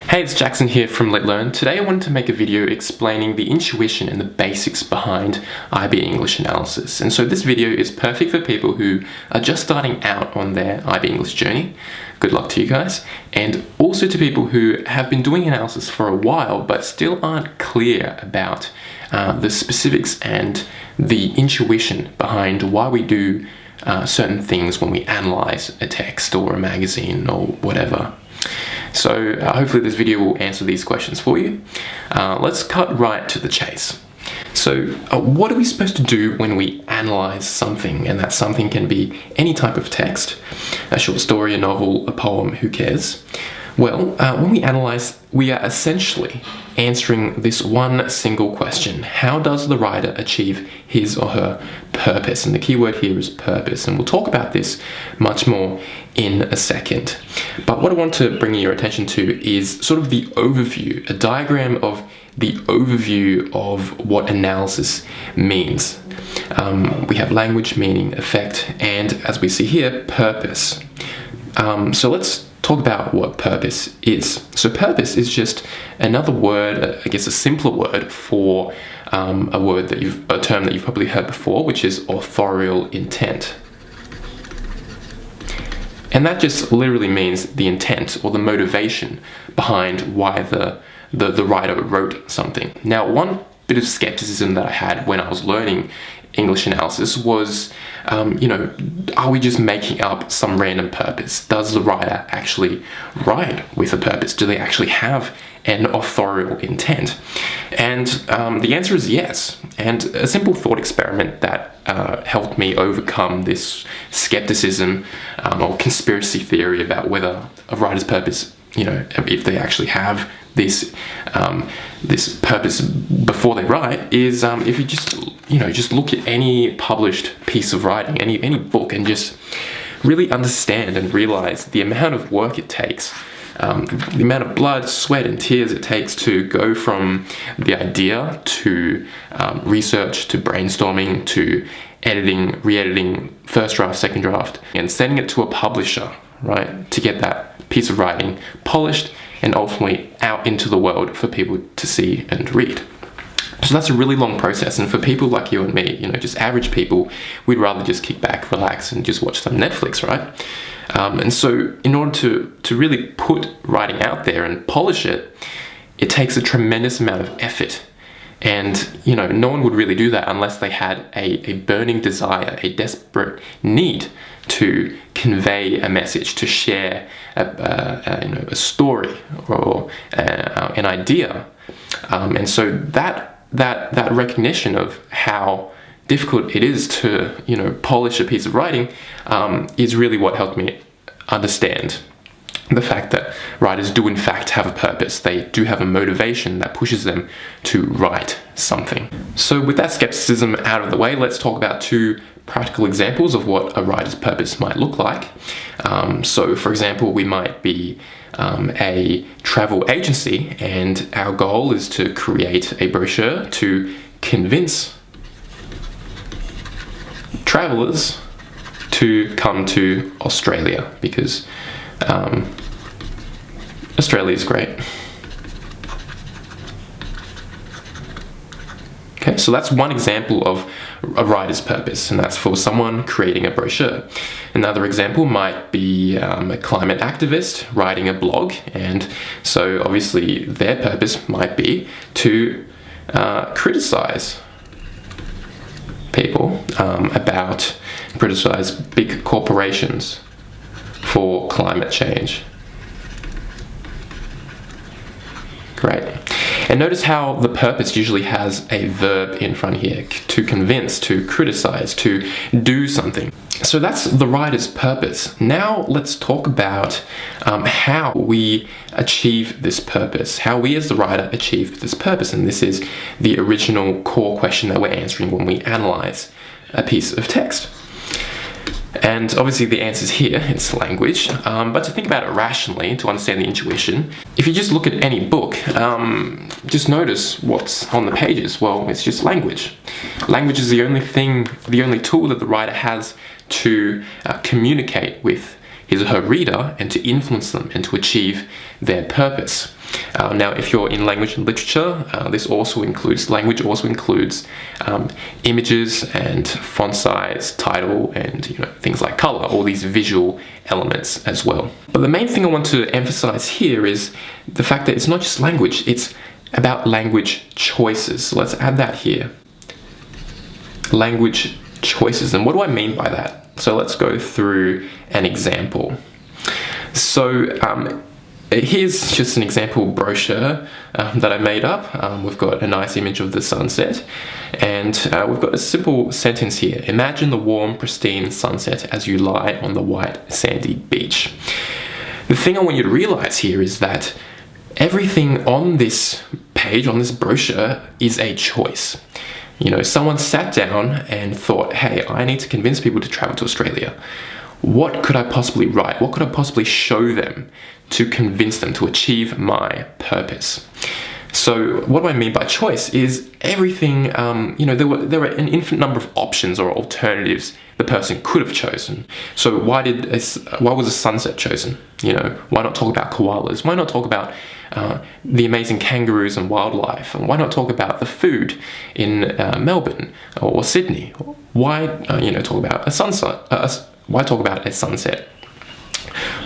Hey, it's Jackson here from Let Learn. Today I wanted to make a video explaining the intuition and the basics behind IB English analysis. And so this video is perfect for people who are just starting out on their IB English journey. Good luck to you guys. And also to people who have been doing analysis for a while but still aren't clear about the specifics and the intuition behind why we do certain things when we analyze a text or a magazine or whatever. So hopefully this video will answer these questions for you. Let's cut right to the chase. So what are we supposed to do when we analyze something? And that something can be any type of text, a short story, a novel, a poem, who cares? Well, when we analyze, we are essentially answering this one single question. How does the writer achieve his or her purpose? And the key word here is purpose. And we'll talk about this much more in a second. But what I want to bring your attention to is sort of the overview, a diagram of the overview of what analysis means. We have language, meaning, effect, and as we see here, purpose. So let's talk about what purpose is. So purpose is just another word, I guess a simpler word for a term that you've probably heard before, which is authorial intent. And that just literally means the intent or the motivation behind why the writer wrote something. Now, one bit of skepticism that I had when I was learning English analysis was, are we just making up some random purpose? Does the writer actually write with a purpose? Do they actually have an authorial intent? And the answer is yes. And a simple thought experiment that helped me overcome this skepticism or conspiracy theory about whether a writer's purpose, if they actually have this purpose before they write, is if you just look at any published piece of writing, any book, and just really understand and realize the amount of work it takes, the amount of blood, sweat, and tears it takes to go from the idea to research, to brainstorming, to editing, re-editing, first draft, second draft, and sending it to a publisher, right, to get that piece of writing polished and ultimately out into the world for people to see and read. So that's a really long process, and for people like you and me, just average people, we'd rather just kick back, relax, and just watch some Netflix, right? And so in order to really put writing out there and polish it, it takes a tremendous amount of effort. And, no one would really do that unless they had a burning desire, a desperate need to convey a message, to share a story or an idea. And so that recognition of how difficult it is to, polish a piece of writing is really what helped me understand the fact that writers do in fact have a purpose. They do have a motivation that pushes them to write something. So with that skepticism out of the way, let's talk about two practical examples of what a writer's purpose might look like. So for example, we might be a travel agency, and our goal is to create a brochure to convince travelers to come to Australia because Australia is great. Okay, so that's one example of a writer's purpose, and that's for someone creating a brochure. Another example might be a climate activist writing a blog, and so obviously their purpose might be to criticize people criticize big corporations for climate change. Great. And notice how the purpose usually has a verb in front here, to convince, to criticize, to do something. So that's the writer's purpose. Now let's talk about how we achieve this purpose, how we as the writer achieve this purpose. And this is the original core question that we're answering when we analyze a piece of text. And obviously the answer's here, it's language, but to think about it rationally, to understand the intuition, if you just look at any book, just notice what's on the pages. Well, it's just language. Language is the only tool that the writer has to communicate with his or her reader and to influence them and to achieve their purpose. Now, if you're in language and literature, language also includes images and font size, title, and things like color, all these visual elements as well. But the main thing I want to emphasize here is the fact that it's not just language, it's about language choices. So let's add that here. Language choices. And what do I mean by that? So let's go through an example. So here's just an example brochure that I made up. We've got a nice image of the sunset, and we've got a simple sentence here. Imagine the warm, pristine sunset as you lie on the white, sandy beach. The thing I want you to realize here is that everything on this page, on this brochure, is a choice. Someone sat down and thought, hey, I need to convince people to travel to Australia. What could I possibly write? What could I possibly show them to convince them to achieve my purpose? So what do I mean by choice is everything, there were an infinite number of options or alternatives the person could have chosen. So why was a sunset chosen? Why not talk about koalas? Why not talk about the amazing kangaroos and wildlife? And why not talk about the food in Melbourne or Sydney? Why, talk about a sunset? Why talk about a sunset?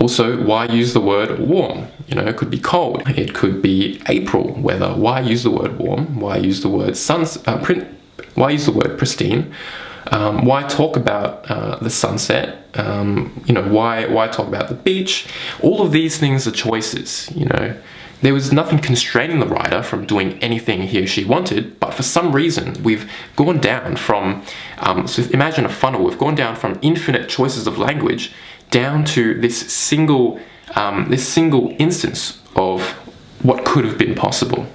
Also, why use the word warm? It could be cold. It could be April weather. Why use the word warm? Why use the word why use the word pristine? Why talk about the sunset? Why talk about the beach? All of these things are choices. There was nothing constraining the writer from doing anything he or she wanted, but for some reason we've gone down from, so imagine a funnel, we've gone down from infinite choices of language down to this single instance of what could have been possible.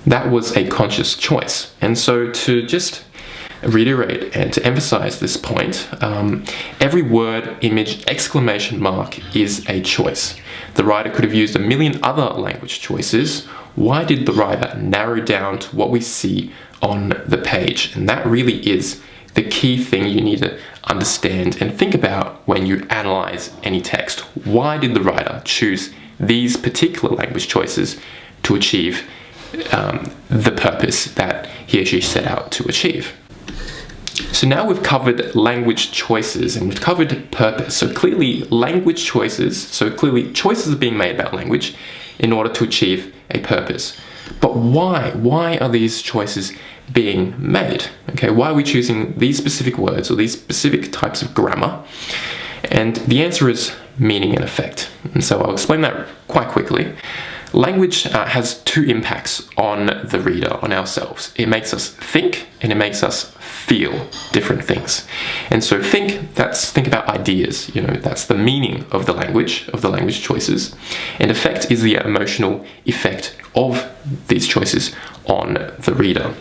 That was a conscious choice. And so to just reiterate and to emphasize this point, every word, image, exclamation mark is a choice. The writer could have used a million other language choices. Why did the writer narrow down to what we see on the page? And that really is the key thing you need to understand and think about when you analyze any text. Why did the writer choose these particular language choices to achieve the purpose that he or she set out to achieve? So now we've covered language choices and we've covered purpose. So clearly choices are being made about language in order to achieve a purpose. But why? Why are these choices being made? Okay, why are we choosing these specific words or these specific types of grammar? And the answer is meaning and effect. And so I'll explain that quite quickly. Language has two impacts on the reader, on ourselves. It makes us think and it makes us feel different things. And so think about ideas, that's the meaning of the language choices. And effect is the emotional effect of these choices on the reader.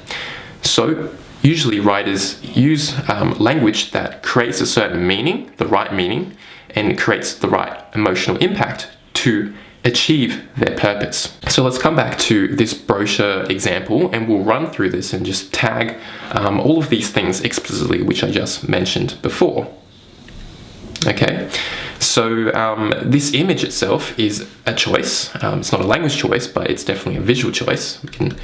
So usually writers use language that creates a certain meaning, the right meaning, and creates the right emotional impact to achieve their purpose. So let's come back to this brochure example and we'll run through this and just tag all of these things explicitly, which I just mentioned before. Okay, so this image itself is a choice. It's not a language choice, but it's definitely a visual choice. We can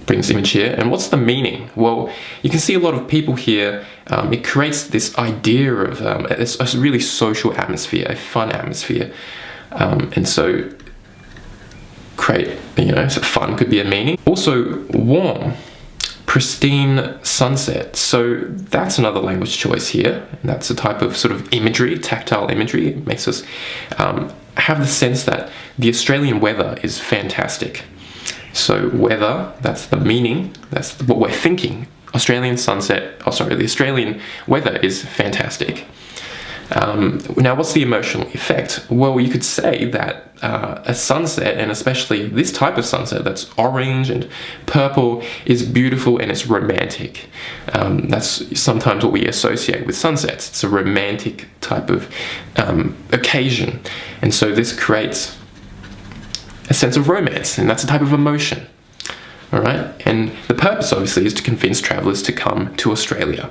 bring this image here. And what's the meaning? Well, you can see a lot of people here. It creates this idea of a really social atmosphere, a fun atmosphere. And so so fun could be a meaning. Also, warm, pristine sunset. So that's another language choice here. That's a type of sort of imagery, tactile imagery. It makes us have the sense that the Australian weather is fantastic. So weather, that's the meaning, that's what we're thinking. The Australian weather is fantastic. Now, what's the emotional effect? Well, you could say that a sunset, and especially this type of sunset that's orange and purple, is beautiful and it's romantic. That's sometimes what we associate with sunsets. It's a romantic type of occasion. And so this creates a sense of romance, and that's a type of emotion. All right, and the purpose obviously is to convince travelers to come to Australia.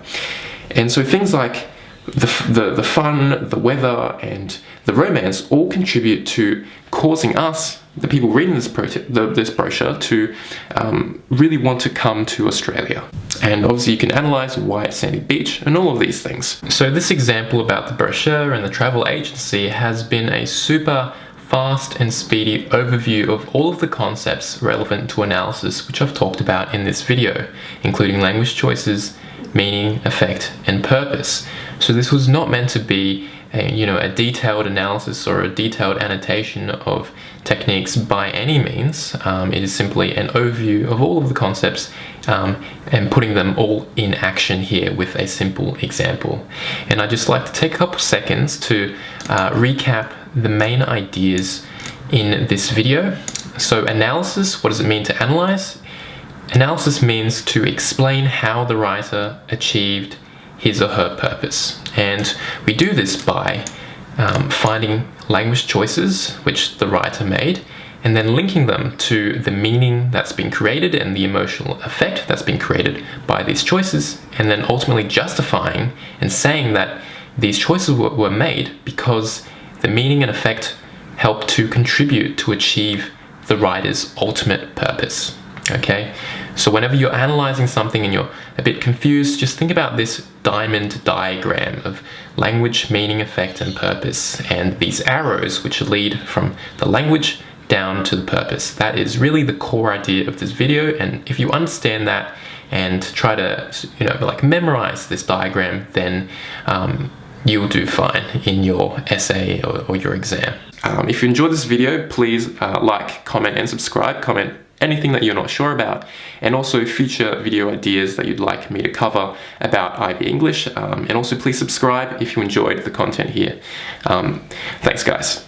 And so things like the fun, the weather, and the romance all contribute to causing us, the people reading this brochure, to really want to come to Australia. And obviously you can analyse why it's sandy beach and all of these things. So this example about the brochure and the travel agency has been a super fast and speedy overview of all of the concepts relevant to analysis which I've talked about in this video, including language choices, meaning, effect, and purpose. So this was not meant to be a detailed analysis or a detailed annotation of techniques by any means. It is simply an overview of all of the concepts and putting them all in action here with a simple example. And I'd just like to take a couple of seconds to recap the main ideas in this video. So analysis, what does it mean to analyze? Analysis means to explain how the writer achieved his or her purpose. And we do this by finding language choices which the writer made, and then linking them to the meaning that's been created and the emotional effect that's been created by these choices, and then ultimately justifying and saying that these choices were made because the meaning and effect help to contribute to achieve the writer's ultimate purpose. Okay, so whenever you're analyzing something and you're a bit confused, just think about this diamond diagram of language, meaning, effect, and purpose, and these arrows which lead from the language down to the purpose. That is really the core idea of this video, and if you understand that and try to memorize this diagram, then you'll do fine in your essay or your exam. If you enjoyed this video, please like, comment, and subscribe. Comment anything that you're not sure about, and also future video ideas that you'd like me to cover about IB English. And also please subscribe if you enjoyed the content here. Thanks guys.